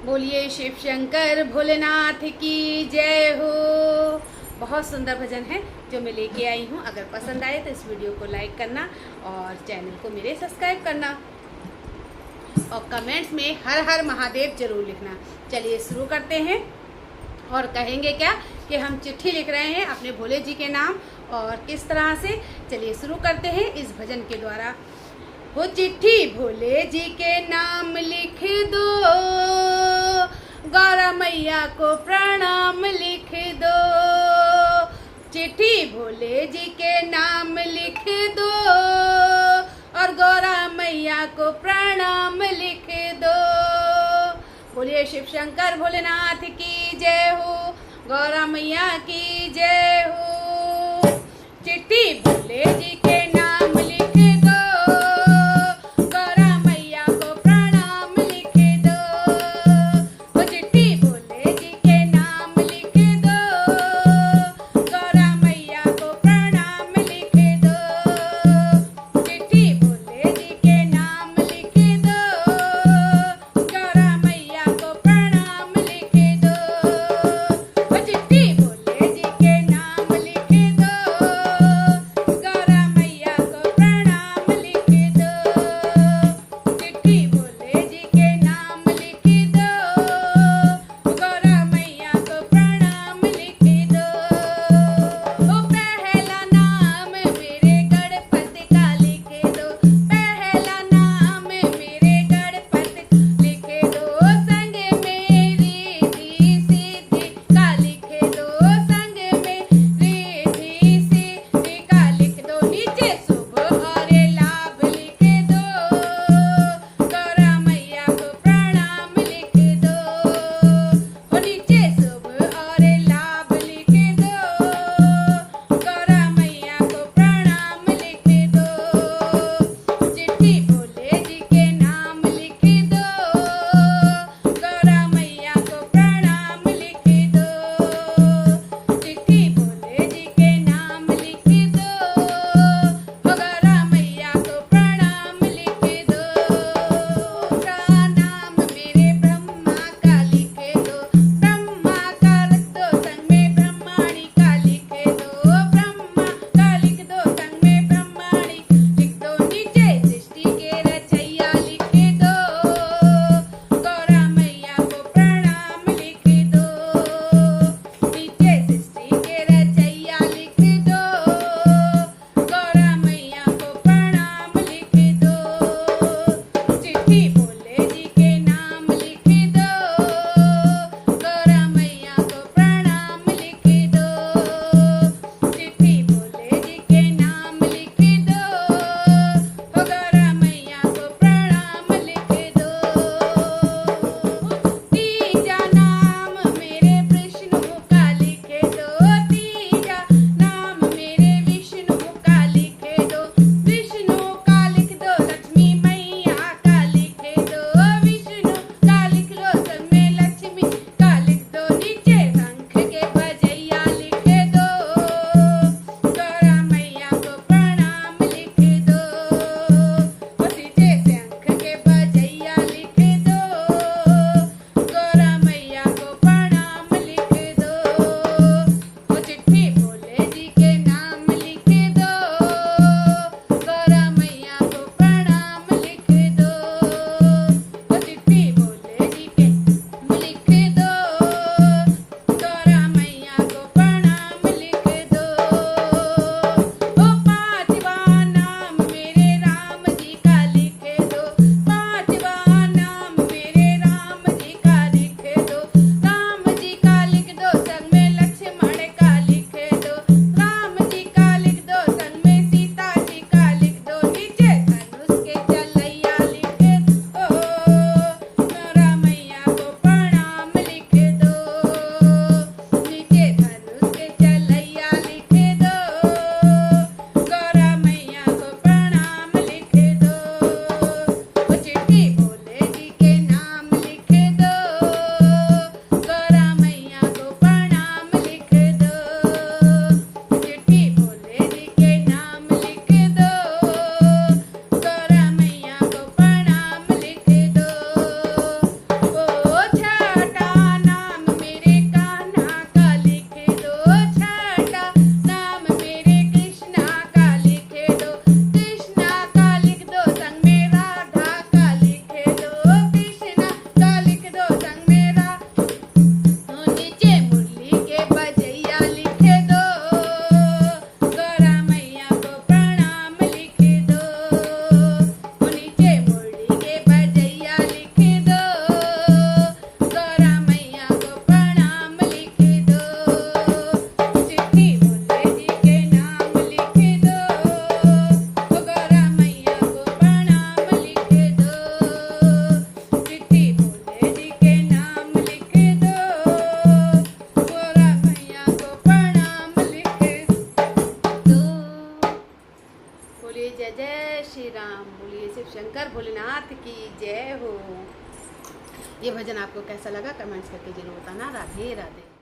बोलिए शिव शंकर भोलेनाथ की जय हो। बहुत सुंदर भजन है जो मैं लेके आई हूँ। अगर पसंद आए तो इस वीडियो को लाइक करना और चैनल को मेरे सब्सक्राइब करना और कमेंट्स में हर हर महादेव जरूर लिखना। चलिए शुरू करते हैं और कहेंगे क्या कि हम चिट्ठी लिख रहे हैं अपने भोले जी के नाम और किस तरह से। चलिए शुरू करते हैं इस भजन के द्वारा। वो चिट्ठी भोले जी के नाम लिख दो, गौरा मैया को प्रणाम लिख दो। चिट्ठी भोले जी के नाम लिख दो और गौरा मैया को प्रणाम लिख दो। बोलिए शिव शंकर भोलेनाथ की जय हो, गौरा मैया की जय हो। चिट्ठी भोले जी के नाम लिख दो, गौरा मैया को प्रणाम लिख दो। वो चिट्ठी भोले जी के नाम लिख दो, गौरा मैया को प्रणाम लिख दो। चिट्ठी भोले जी के नाम लिख दो, गौरा मैया को प्रणाम लिख दो। वो चिट्ठी भोले जी के नाम लिख दो, गौरा ये भजन आपको कैसा लगा कमेंट्स करके जरूर बताना। राधे राधे।